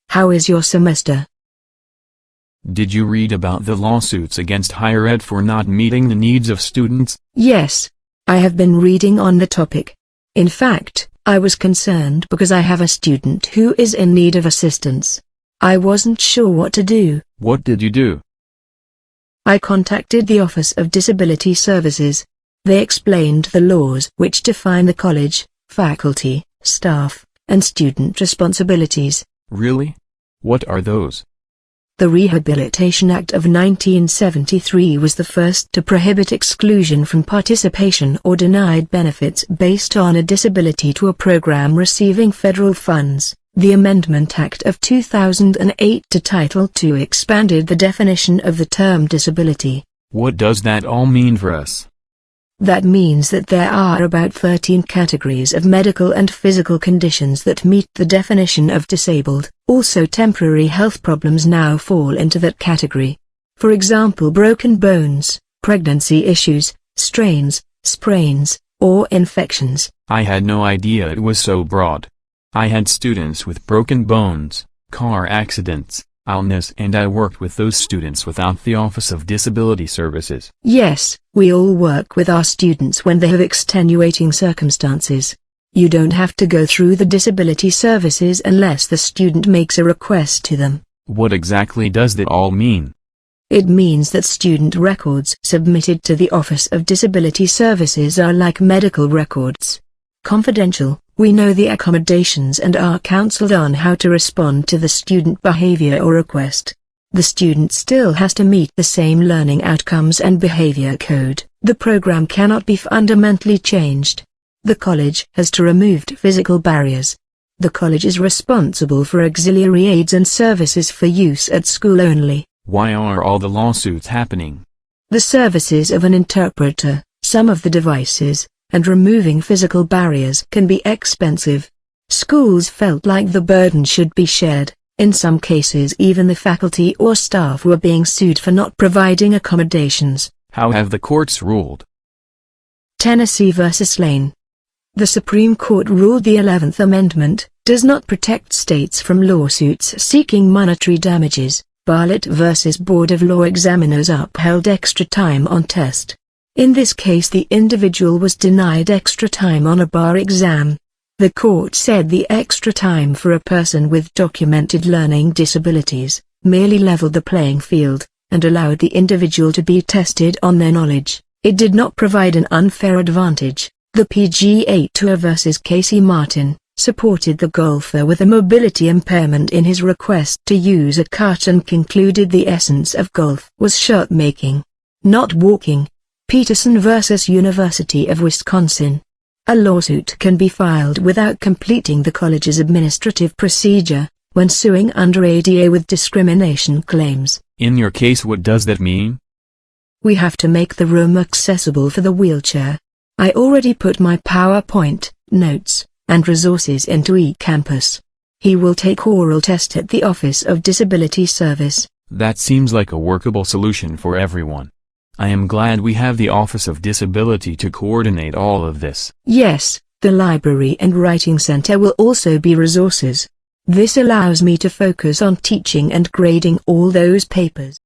How is your semester? Did you read about the lawsuits against higher ed for not meeting the needs of students? Yes. I have been reading on the topic. In fact, I was concerned because I have a student who is in need of assistance. I wasn't sure what to do. What did you do? I contacted the Office of Disability Services. They explained the laws which define the college, faculty, staff, and student responsibilities. Really? What are those? The Rehabilitation Act of 1973 was the first to prohibit exclusion from participation or denied benefits based on a disability to a program receiving federal funds. The Amendment Act of 2008 to Title II expanded the definition of the term disability. What does that all mean for us? That means that there are about 13 categories of medical and physical conditions that meet the definition of disabled. Also, temporary health problems now fall into that category. For example, broken bones, pregnancy issues, strains, sprains, or infections. I had no idea it was so broad. I had students with broken bones, car accidents, illness, and I worked with those students without the Office of Disability Services. Yes, we all work with our students when they have extenuating circumstances. You don't have to go through the disability services unless the student makes a request to them. What exactly does that all mean? It means that student records submitted to the Office of Disability Services are like medical records. Confidential. We know the accommodations and are counseled on how to respond to the student behavior or request. The student still has to meet the same learning outcomes and behavior code. The program cannot be fundamentally changed. The college has to remove physical barriers. The college is responsible for auxiliary aids and services for use at school only. Why are all the lawsuits happening? The services of an interpreter, some of the devices, and removing physical barriers can be expensive. Schools felt like the burden should be shared. In some cases even the faculty or staff were being sued for not providing accommodations. How have the courts ruled? Tennessee vs. Lane. The Supreme Court ruled the 11th Amendment does not protect states from lawsuits seeking monetary damages. Bartlett vs. Board of Law Examiners upheld extra time on test. In this case the individual was denied extra time on a bar exam. The court said the extra time for a person with documented learning disabilities merely leveled the playing field, and allowed the individual to be tested on their knowledge. It did not provide an unfair advantage. The PGA Tour vs. Casey Martin supported the golfer with a mobility impairment in his request to use a cart and concluded the essence of golf was shot making, not walking. Peterson vs. University of Wisconsin. A lawsuit can be filed without completing the college's administrative procedure, when suing under ADA with discrimination claims. In your case, what does that mean? We have to make the room accessible for the wheelchair. I already put my PowerPoint, notes, and resources into eCampus. He will take oral test at the Office of Disability Service. That seems like a workable solution for everyone. I am glad we have the Office of Disability to coordinate all of this. Yes, the Library and Writing Center will also be resources. This allows me to focus on teaching and grading all those papers.